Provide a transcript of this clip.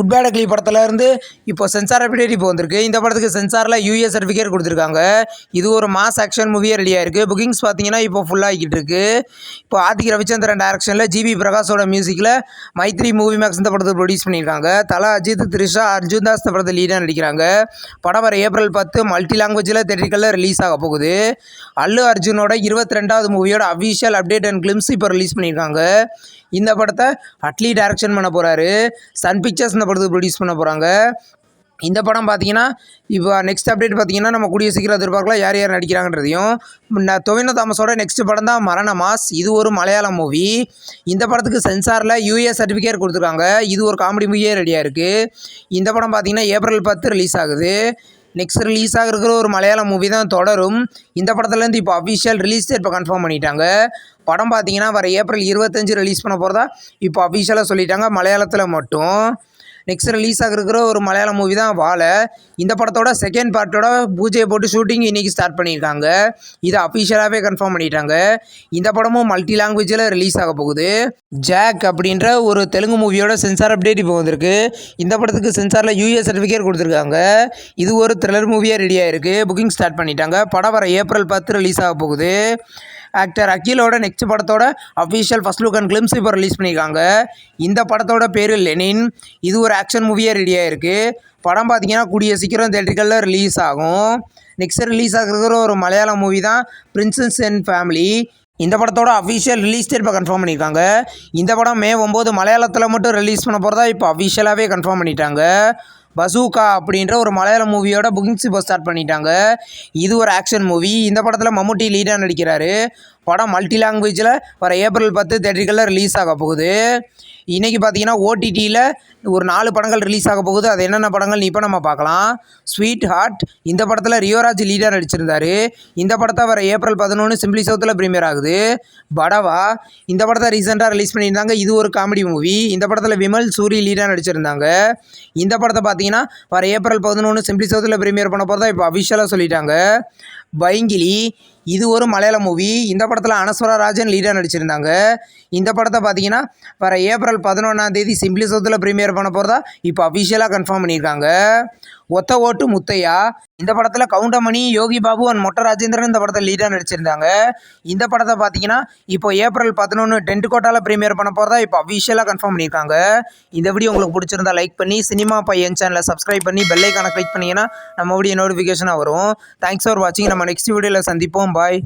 Good bad ugly படத்துலேருந்து இப்போ sensor update இப்போ வந்திருக்கு. இந்த படத்துக்கு சென்சாரில் யூஏ சர்டிஃபிகேட் கொடுத்துருக்காங்க. இது ஒரு மாஸ் ஆக்ஷன் மூவியாக ரெடியாக இருக்குது. புக்கிங்ஸ் பார்த்தீங்கன்னா இப்போ ஃபுல்லாகிக்கிட்டு இருக்குது. இப்போ ஆதிக் ரவிச்சந்திரன் டைரக்ஷனில் ஜிபி பிரகாஷோட மியூசிக்கில் மைத்ரி மூவி மேக்ஸ் இந்த படத்தை ப்ரொடியூஸ் பண்ணியிருக்காங்க. தலா அஜித், த்ரிஷா, அர்ஜுன் தாஸ் இந்த படத்தை லீடாக நடிக்கிறாங்க. படம் வர April 10 மல்டி லாங்குவேஜில் தேட்டரிக்கலில் ரிலீஸ் ஆக போகுது. அல்லு அர்ஜுனோட 22வது மூவியோட அஃபிஷியல் அப்டேட் அண்ட் கிளிம்ஸ் இப்போ ரிலீஸ் பண்ணியிருக்காங்க. இந்த படத்தை அட்லி டைரக்ஷன் பண்ண போகிறாரு. சன் பிக்சர்ஸ் இந்த படத்துக்கு ப்ரொடியூஸ் பண்ண போகிறாங்க. இந்த படம் பார்த்தீங்கன்னா இப்போ நெக்ஸ்ட் அப்டேட் பார்த்தீங்கன்னா நம்ம கூடிய சீக்கிரம் எதிர்பார்க்கலாம் யார் யார் நடிக்கிறாங்கன்றதையும். டொவினோ தாமஸோட நெக்ஸ்ட் படம் தான் மரண மாஸ். இது ஒரு மலையாளம் மூவி. இந்த படத்துக்கு சென்சாரில் யூஏ சர்டிஃபிகேட் கொடுத்துருக்காங்க. இது ஒரு காமெடி மூவியே ரெடியாக இருக்குது. இந்த படம் பார்த்தீங்கன்னா April 10 ரிலீஸ் ஆகுது. நெக்ஸ்ட் ரிலீஸ் ஆகிருக்கிற ஒரு மலையாளம் மூவி தான் தொடரும். இந்த படத்துலேருந்து இப்போ அஃபிஷியல் ரிலீஸ் டேட் இப்போ கன்ஃபார்ம் பண்ணிட்டாங்க. படம் பார்த்தீங்கன்னா வர April 25 ரிலீஸ் பண்ண போகிறதா இப்போ அஃபிஷியலாக சொல்லிட்டாங்க மலையாளத்தில் மட்டும். நெக்ஸ்ட் ரிலீஸ் ஆகிருக்கிற ஒரு மலையாளம் மூவி தான் வாழை. இந்த படத்தோட செகண்ட் பார்ட்டோட பூஜையை போட்டு ஷூட்டிங் இன்றைக்கி ஸ்டார்ட் பண்ணியிருக்காங்க. இதை அஃபிஷியலாகவே கன்ஃபார்ம் பண்ணிட்டாங்க. இந்த படமும் மல்டி லாங்குவேஜில் ரிலீஸ் ஆக போகுது. ஜாக் அப்படின்ற ஒரு தெலுங்கு மூவியோட சென்சார் அப்டேட் இப்போ வந்திருக்கு. இந்த படத்துக்கு சென்சாரில் யூஏ சர்டிஃபிகேட் கொடுத்துருக்காங்க. இது ஒரு த்ரில்லர் மூவியாக ரெடியாக இருக்குது. புக்கிங் ஸ்டார்ட் பண்ணிட்டாங்க. படம் வர April 10 ரிலீஸ் ஆக போகுது. ஆக்டர் அகிலோட நெக்ஸ்ட் படத்தோட official first look and glimpse இப்போ ரிலீஸ் பண்ணியிருக்காங்க. இந்த படத்தோட பேர் லெனின். இது ஒரு ஆக்ஷன் மூவியாக ரெடியாக இருக்குது. படம் பார்த்தீங்கன்னா கூடிய சீக்கிரம் தேட்டரிக்கலில் ரிலீஸ் ஆகும். நெக்ஸ்ட் ரிலீஸ் ஆகிருக்கிற ஒரு மலையாளம் மூவி தான் பிரின்சஸ் அண்ட் ஃபேமிலி. இந்த படத்தோட அஃபிஷியல் ரிலீஸ் டேட் இப்போ கன்ஃபார்ம் பண்ணியிருக்காங்க. இந்த படம் May 9 மலையாளத்தில் மட்டும் ரிலீஸ் பண்ண போகிறதா இப்போ அஃபிஷியலாகவே கன்ஃபார்ம் பண்ணிட்டாங்க. பசூகா அப்படின்ற ஒரு மலையாள மூவியோட புக்கிங்ஸ் இப்போ ஸ்டார்ட் பண்ணிட்டாங்க. இது ஒரு ஆக்ஷன் மூவி. இந்த படத்தில் மம்முட்டி லீடாக நடிக்கிறாரு. படம் மல்டி லாங்குவேஜில் வர April 10 தேட்டரிக்கலில் ரிலீஸ் ஆக போகுது. இன்றைக்கி பார்த்தீங்கன்னா ஓடிடியில் ஒரு 4 படங்கள் ரிலீஸ் ஆக போகுது. அது என்னென்ன படங்கள்னு இப்போ நம்ம பார்க்கலாம். ஸ்வீட் ஹார்ட் இந்த படத்தில் ரியோராஜ் லீடாக நடிச்சிருந்தார். இந்த படத்தை வர April 11 சிம்பிளி சவுத்தில் ப்ரீமியர் ஆகுது. படவா இந்த படத்தை ரீசெண்டாக ரிலீஸ் பண்ணியிருந்தாங்க. இது ஒரு காமெடி மூவி. இந்த படத்தில் விமல், சூரி லீடாக நடிச்சிருந்தாங்க. இந்த படத்தை பார்த்தீங்கன்னா வர April 11 சிம்பிளி சவுத்தில் ப்ரீமியர் பண்ண போகிறதா இப்போ அஃபிஷியலாக சொல்லிட்டாங்க. பைங்கிலி இது ஒரு மலையாள மூவி. இந்த படத்தில் அனஸ்வரா ராஜன் லீடாக நடிச்சிருந்தாங்க. இந்த படத்தை பார்த்தீங்கன்னா வர April 11 சிம்பிளி சவுத்தில் ப்ரீமியர் பண்ண போகிறதா இப்போ அஃபிஷியலாக கன்ஃபார்ம் பண்ணியிருக்காங்க. ஒத்த ஓட்டு முத்தையா இந்த படத்தில் கவுண்டமணி, யோகி பாபு அண்ட் மொட்டை ராஜேந்திரன் இந்த படத்தை லீடாக நடிச்சிருந்தாங்க. இந்த படத்தை பார்த்தீங்கன்னா இப்போ April 11 டென்ட் கோட்டாவில் ப்ரீமியர் பண்ண போகிறதா இப்போ அஃபிஷியலாக கன்ஃபார்ம் பண்ணியிருக்காங்க. இந்த வீடியோ உங்களுக்கு பிடிச்சிருந்தா லைக் பண்ணி சினிமா பையன் சேனலை சப்ஸ்கிரைப் பண்ணி பெல் ஐக்கானை கிளிக் பண்ணிங்கன்னா நம்ம வீடியோ நோட்டிஃபிகேஷனாக வரும். தேங்க்ஸ் ஃபார் வாட்சிங். நம்ம நெக்ஸ்ட் வீடியோவில் சந்திப்போம். பாய்.